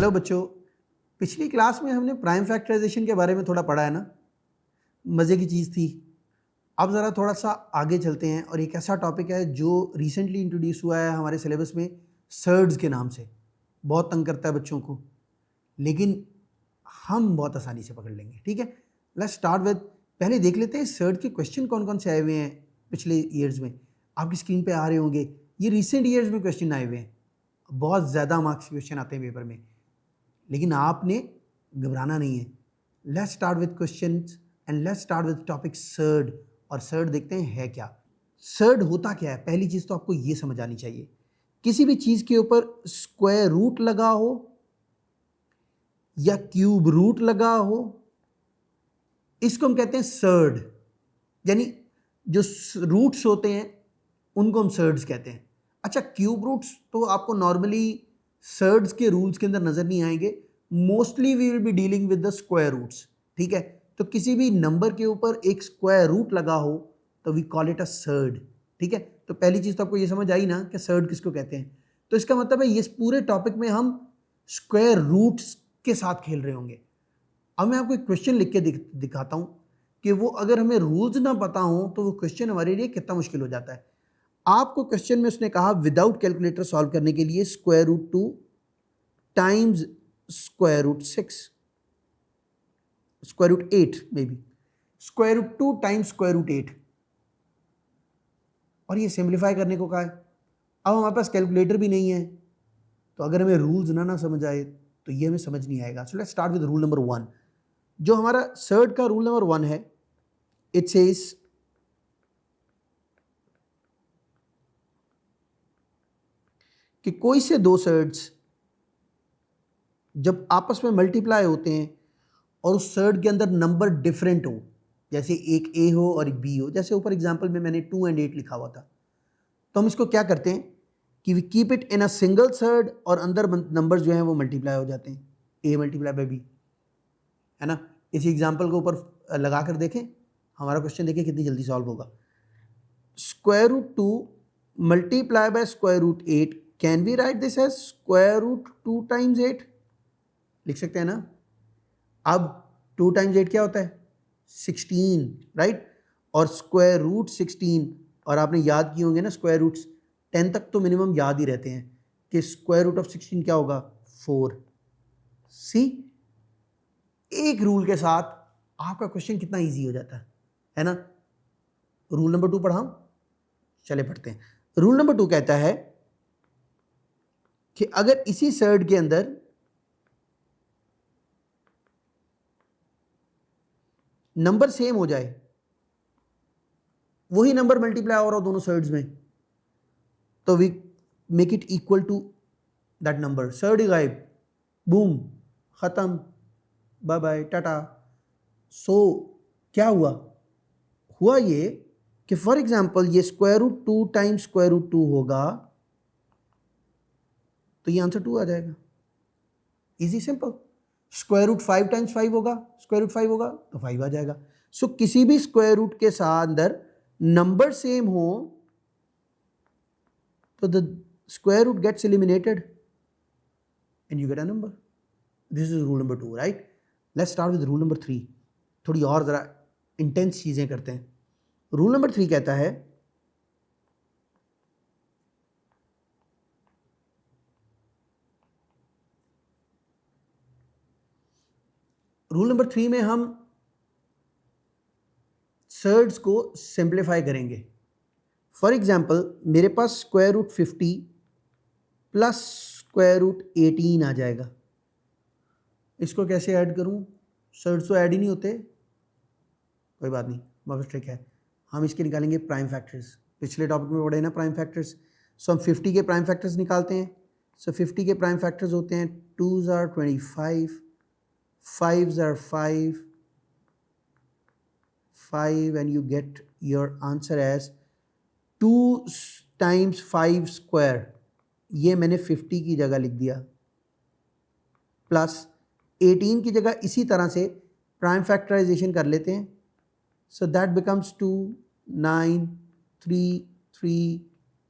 Hello बच्चों, पिछली class में हमने प्राइम फैक्टराइजेशन के बारे में थोड़ा पढ़ा है ना, मज़े की चीज़ थी। अब ज़रा थोड़ा सा आगे चलते हैं और एक ऐसा टॉपिक है जो रिसेंटली इंट्रोड्यूस हुआ है हमारे सिलेबस में, सर्ड्स के नाम से। बहुत तंग करता है बच्चों को, लेकिन हम बहुत आसानी से पकड़ लेंगे। ठीक है, लेट्स स्टार्ट विद, पहले देख लेते हैं सर्ड के क्वेश्चन कौन कौन से आए हुए हैं पिछले ईयर्स में। आपकी स्क्रीन पे आ रहे होंगे, ये रिसेंट ईयर्स में क्वेश्चन आए हुए हैं। बहुत ज़्यादा मार्क्स क्वेश्चन आते हैं पेपर में, लेकिन आपने घबराना नहीं है। Let's start with questions and let's start with topic surd. और सर्ड देखते हैं है क्या। सर्ड होता क्या है, पहली चीज़ तो आपको ये समझ आनी चाहिए। किसी भी चीज़ के ऊपर स्क्वायर रूट लगा हो या क्यूब रूट लगा हो, इसको हम कहते हैं सर्ड। यानी जो रूट्स होते हैं उनको हम सर्ड्स कहते हैं। अच्छा, क्यूब रूट्स तो आपको नॉर्मली सर्ड्स के रूल्स के अंदर नजर नहीं आएंगे। Mostly we will be dealing with the square roots. ठीक है, तो किसी भी नंबर के ऊपर एक स्क्वायर रूट लगा हो तो we call it a surd. ठीक है, तो पहली चीज तो आपको ये समझ आई ना कि सर्ड किसको कहते हैं। तो इसका मतलब है ये पूरे टॉपिक में हम स्क्वायर रूट्स के साथ खेल रहे होंगे। अब मैं आपको एक क्वेश्चन लिख के दिखाता हूं कि वो अगर हमें रूल्स ना पता हो तो वो क्वेश्चन हमारे लिए कितना मुश्किल हो जाता है। आपको क्वेश्चन में उसने कहा विदाउट कैलकुलेटर सॉल्व करने के लिए square root 2 times square root 6, square root 8 may be, square root 2 times square root 8, और ये सिंप्लीफाई करने को कहा है। अब हमारे पास कैलकुलेटर भी नहीं है, तो अगर हमें रूल्स ना समझ आए तो ये हमें समझ नहीं आएगा। So let's start with rule number 1। जो हमारा सर्ड का रूल नंबर 1 है, इट सेज कि कोई से दो सर्ड्स जब आपस में मल्टीप्लाई होते हैं और उस सर्ड के अंदर नंबर डिफरेंट हो, जैसे एक ए हो और एक बी हो, जैसे ऊपर एग्जांपल में मैंने 2 and 8 लिखा हुआ था, तो हम इसको क्या करते हैं कि we keep it in a single surd और अंदर नंबर जो हैं वो मल्टीप्लाई हो जाते हैं, ए मल्टीप्लाई बाय बी, है ना। इसी एग्जांपल को ऊपर लगा कर देखें, हमारा क्वेश्चन देखिए कितनी जल्दी सॉल्व होगा। Square root 2 multiply by square root 8, can we write this as square root 2 times 8, लिख सकते हैं ना। अब 2 टाइम्स 8 क्या होता है, 16, राइट। और स्क्वायर रूट 16, और आपने याद किए होंगे ना स्क्वायर रूट्स, 10 तक तो मिनिमम याद ही रहते हैं कि स्क्वायर रूट ऑफ 16 क्या होगा, 4। सी, एक रूल के साथ आपका क्वेश्चन कितना इजी हो जाता है ना। रूल नंबर 2 पढ़ा, चले पढ़ते हैं। रूल नंबर 2 कहता है कि अगर इसी सर्ड के अंदर नंबर सेम हो जाए, वही नंबर मल्टीप्लाई हो रहा हो दोनों सर्ड्स में, तो we make it equal to that number. Surd ही गायब, बूम, खत्म, बाय बाय, टाटा। सो क्या हुआ, हुआ ये कि फॉर एग्जांपल ये square root 2 times square root 2 होगा, तो ये आंसर 2 आ जाएगा। Easy simple. Square root 5 times 5 होगा, स्क्वायर रूट 5 होगा तो 5 आ जाएगा। सो किसी भी स्क्वायर रूट के साथ अंदर नंबर सेम हो तो the square root gets eliminated and you get a number. This is rule number 2, right. Let's start with rule number 3। थोड़ी और जरा इंटेंस चीजें करते हैं। रूल नंबर 3 कहता है रूल नंबर 3 में हम सर्ड्स को सिंप्लीफाई करेंगे। फॉर एग्जाम्पल मेरे पास square root 50 plus square root 18 आ जाएगा। इसको कैसे ऐड करूं, सर्ड्स तो ऐड ही नहीं होते, कोई बात नहीं, वापस ट्रिक है। हम इसके निकालेंगे प्राइम फैक्टर्स। पिछले टॉपिक में पढ़े ना प्राइम फैक्टर्स। सो हम 50 के प्राइम फैक्टर्स निकालते हैं। सो 50 के प्राइम फैक्टर्स होते हैं 2s are 25, 5s are 5, 5, and you get your answer as 2 times 5 square. ये मैंने 50 की जगह लिख दिया, प्लस 18 की जगह इसी तरह से प्राइम फैक्टराइजेशन कर लेते हैं। So that becomes 2, 9, 3, 3,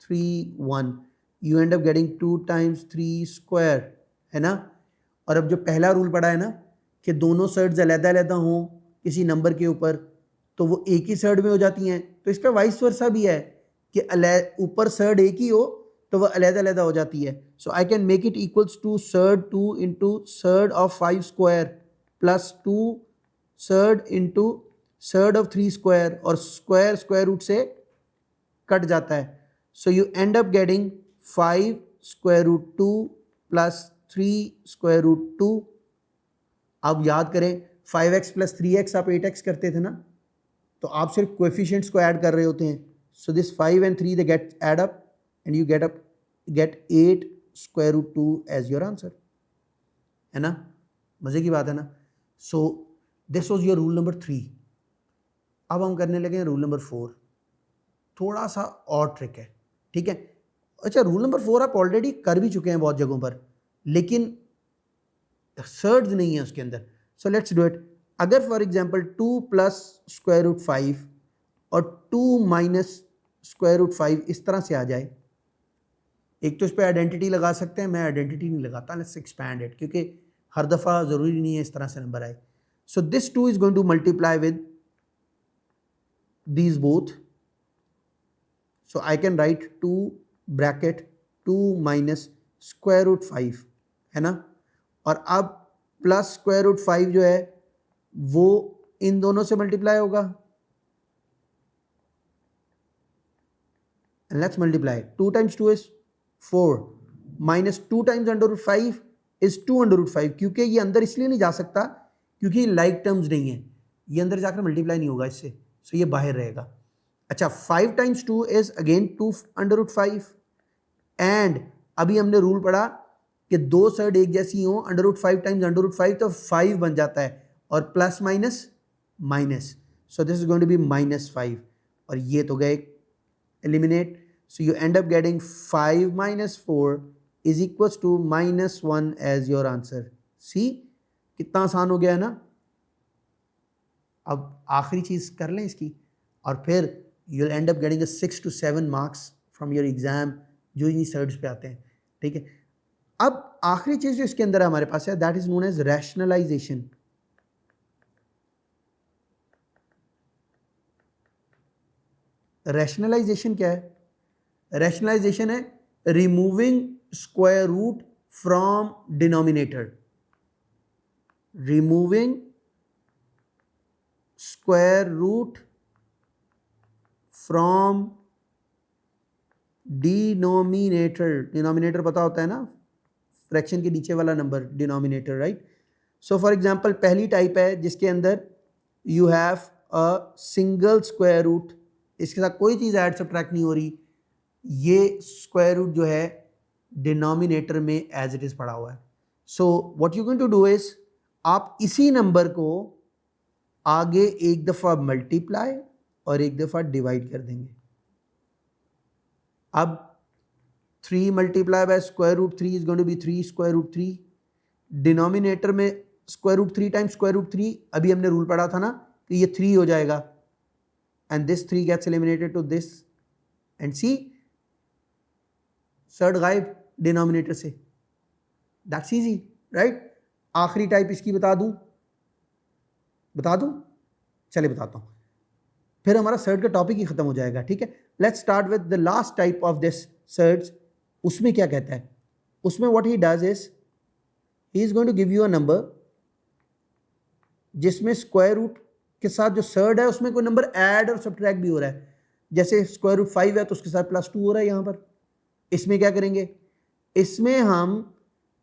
3, 1। You end up getting 2 times 3 square, है ना। और अब जो पहला रूल पढ़ा है ना कि दोनों सर्ड्स अलग-अलग हों किसी नंबर के ऊपर तो वो एक ही सर्ड में हो जाती हैं, तो इसका वाइस वर्सा भी है कि ऊपर सर्ड एक ही हो तो वह अलग-अलग हो जाती है. So I can make it equals to surd 2 into surd of 5 square plus 2 surd into surd of 3 square और स्क्वायर स्क्वायर रूट से कट जाता है. So you end up getting 5 square root 2 plus 3 square root 2. अब याद करें 5x plus 3x आप 8x करते थे ना, तो आप सिर्फ कोएफिशिएंट्स को ऐड कर रहे होते हैं. So this 5 and 3 they get add up and you get 8 square root 2 as your answer. है ना, मजे की बात है ना. So this was your rule number 3. अब हम करने लगे हैं रूल नंबर 4. थोड़ा सा और ट्रिक है, ठीक है. अच्छा, रूल नंबर 4 आप ऑलरेडी कर भी चुके हैं बहुत जगहों पर, लेकिन सर्ड्स नहीं है उसके अंदर. So let's do it. अगर for example 2 plus square root 5 और 2 माइनस स्क्वायर रूट 5 इस तरह से आ जाए, एक तो इस पर आइडेंटिटी लगा सकते हैं, मैं आइडेंटिटी नहीं लगाता, लेट्स एक्सपैंड इट, क्योंकि हर दफ़ा ज़रूरी नहीं है इस तरह से नंबर आए. So this 2 is going to multiply with these both. So I can write 2 bracket 2 minus square root 5 है ना. और अब प्लस स्क्वायर रूट 5 जो है वो इन दोनों से मल्टीप्लाई होगा. And let's multiply. 2 times 2 is 4 minus 2 times under root 5 is 2 under root 5. क्योंकि ये अंदर इसलिए नहीं जा सकता क्योंकि लाइक टर्म्स नहीं है, ये अंदर जाकर मल्टीप्लाई नहीं होगा इससे, सो ये बाहर रहेगा. अच्छा, 5 times 2 is again 2 under root 5 and अभी हमने रूल पढ़ा कि दो सर्ड एक जैसी हो, under root 5 times under root 5 तो 5 बन जाता है और plus minus minus, so this is going to be -5 और ये तो गए eliminate. So you end up getting 5 minus 4 is equals to -1 as your answer. See कितना आसान हो गया है ना. अब आखिरी चीज़ कर लें इसकी और फिर you end up getting 6 to 7 marks from your exam जो इन्हीं सर्ड्स पे आते हैं, ठीक है. अब आखिरी चीज़ जो इसके अंदर हमारे पास है that is known as rationalisation. Rationalisation क्या है? रैशनलाइजेशन है removing square root from denominator. Removing square root from denominator. Denominator पता होता है ना, फ्रैक्शन के नीचे वाला number, denominator, right. So for example पहली टाइप है जिसके अंदर you have a single square root, इसके साथ कोई चीज़ ऐड सब्ट्रैक्ट नहीं हो रही, ये स्क्वायर रूट जो है डिनोमिनेटर में एज इट इज़ पड़ा हुआ है. So what you going to do is आप इसी नंबर को आगे एक दफ़ा मल्टीप्लाई और एक दफ़ा डिवाइड कर देंगे. अब 3 multiply by square root 3 is going to be 3 square root 3. Denominator में square root 3 times square root 3, अभी हमने रूल पढ़ा था ना कि ये 3 हो जाएगा and this 3 gets eliminated to this and see surd गायब डिनोमिनेटर से. That's easy, right. आखिरी टाइप इसकी बता दूं चलिए बताता हूं, फिर हमारा सर्ड का टॉपिक ही खत्म हो जाएगा, ठीक है. Let's start with the last type of this surds. उसमें क्या कहता है? उसमें what he does is he is going to give you a number जिसमें स्क्वायर रूट के साथ जो सर्ड है उसमें कोई नंबर ऐड और सब्ट्रैक्ट भी हो रहा है. जैसे स्क्वायर रूट 5 है तो उसके साथ +2 हो रहा है. यहाँ पर इसमें क्या करेंगे? इसमें हम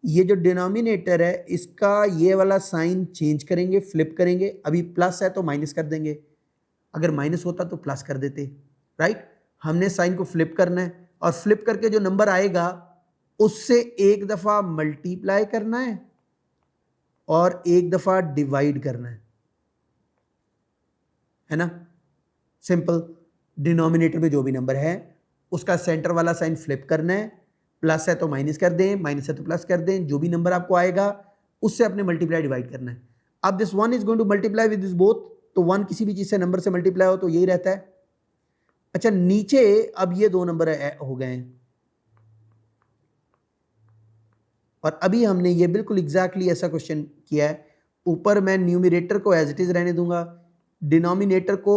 ये जो डिनोमिनेटर है इसका ये वाला साइन चेंज करेंगे, फ्लिप करेंगे. अभी प्लस है तो माइनस कर देंगे, अगर माइनस होता तो प्लस कर देते, राइट. हमने साइन को फ्लिप करना है और फ्लिप करके जो नंबर आएगा उससे एक दफ़ा मल्टीप्लाई करना है और एक दफ़ा डिवाइड करना है ना. सिंपल. डिनोमिनेटर में जो भी नंबर है उसका सेंटर वाला साइन फ्लिप करना है, प्लस है तो माइनस कर दें, माइनस है तो प्लस कर दें, जो भी नंबर आपको आएगा उससे अपने मल्टीप्लाई डिवाइड करना है. अब this 1 is going to multiply with this both, तो 1 किसी भी चीज़ से नंबर से मल्टीप्लाई हो तो यही रहता है. अच्छा, नीचे अब ये दो नंबर हो गए हैं, और अभी हमने ये बिल्कुल एग्जैक्टली ऐसा क्वेश्चन किया है। ऊपर मैं न्यूमरेटर को एज इट इज रहने दूंगा, डिनोमिनेटर को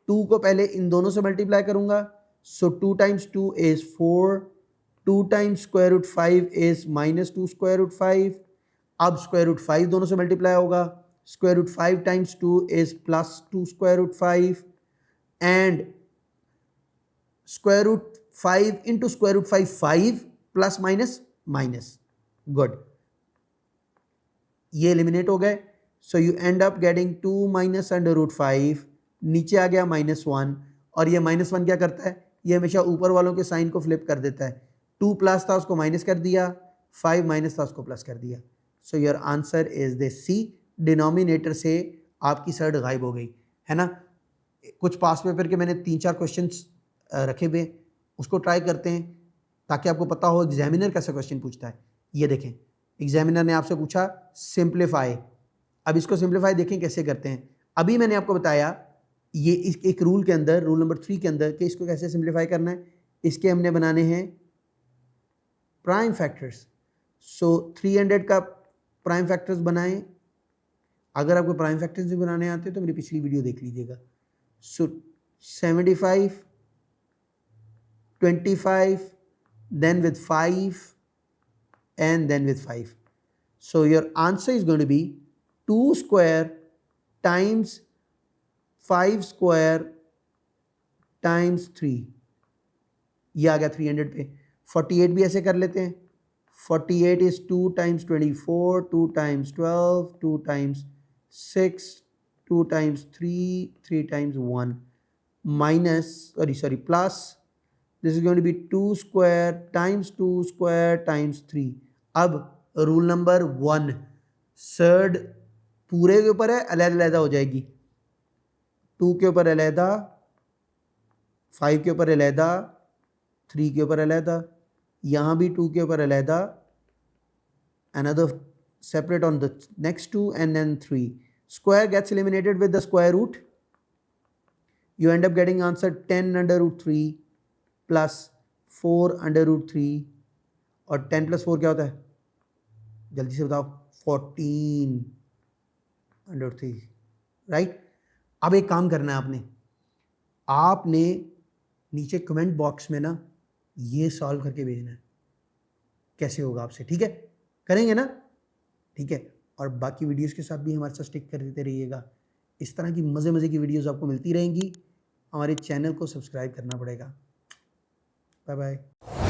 2 को पहले इन दोनों से मल्टीप्लाई करूंगा, so 2 times 2 is 4, 2 times square root 5 is -2 square root 5। अब स्क्वायर रूट 5 दोनों से मल्टीप्लाई होगा, square root 5 times 2 is +2 square root 5 and square root 5 into square root 5 5 plus minus minus, good, ये एलिमिनेट हो गए। So you end up getting 2 minus under root 5, नीचे आ गया -1, और ये -1 क्या करता है, ये हमेशा ऊपर वालों के साइन को फ्लिप कर देता है। 2 प्लस था उसको माइनस कर दिया, 5 माइनस था उसको प्लस कर दिया। So your answer is the C. Denominator से आपकी सर्ड गायब हो गई है ना। कुछ पास पेपर के मैंने 3-4 क्वेश्चंस रखे हुए, उसको ट्राई करते हैं ताकि आपको पता हो एग्जामिनर कैसा क्वेश्चन पूछता है। ये देखें, एग्जामिनर ने आपसे पूछा सिंप्लीफाई। अब इसको सिंप्लीफाई देखें कैसे करते हैं। अभी मैंने आपको बताया ये एक रूल के अंदर, रूल नंबर 3 के अंदर, कि इसको कैसे सिंप्लीफाई करना है। इसके हमने बनाने हैं प्राइम फैक्टर्स। सो 300 का प्राइम फैक्टर्स बनाएं। अगर आपको प्राइम फैक्टर्स भी बनाने आते हैं तो मेरी पिछली वीडियो देख लीजिएगा। सो 75, 25, then with 5 and then with 5. So your answer is going to be 2 square times 5 square times 3। ये आ गया 300 पे। 48 भी ऐसे कर लेते हैं। 48 is 2 times 24, 2 times 12, 2 times 6, 2 times 3, 3 times 1, minus, sorry, plus, this is going to be 2 square times 2 square times 3। अब rule number 1, surd पूरे के ऊपर है, अलग-अलग हो जाएगी। 2 के ऊपर अलहदा, 5 के ऊपर अलहदा, 3 के ऊपर अलहदा, यहाँ भी 2 के ऊपर अलहदा, another separate on the next 2 and then 3। Square gets eliminated with the square root, you end up getting answer 10 under root 3 plus 4 under root 3, और 10 + 4 क्या होता है, जल्दी से बताओ, 14 अंडर रूट 3, राइट। अब एक काम करना है आपने नीचे कमेंट बॉक्स में ना ये सॉल्व करके भेजना है, कैसे होगा आपसे, ठीक है, करेंगे ना, ठीक है। और बाकी वीडियोस के साथ भी हमारे साथ स्टिक करते रहिएगा। इस तरह की मज़े की वीडियोस आपको मिलती रहेंगी। हमारे चैनल को सब्सक्राइब करना पड़ेगा। Bye bye.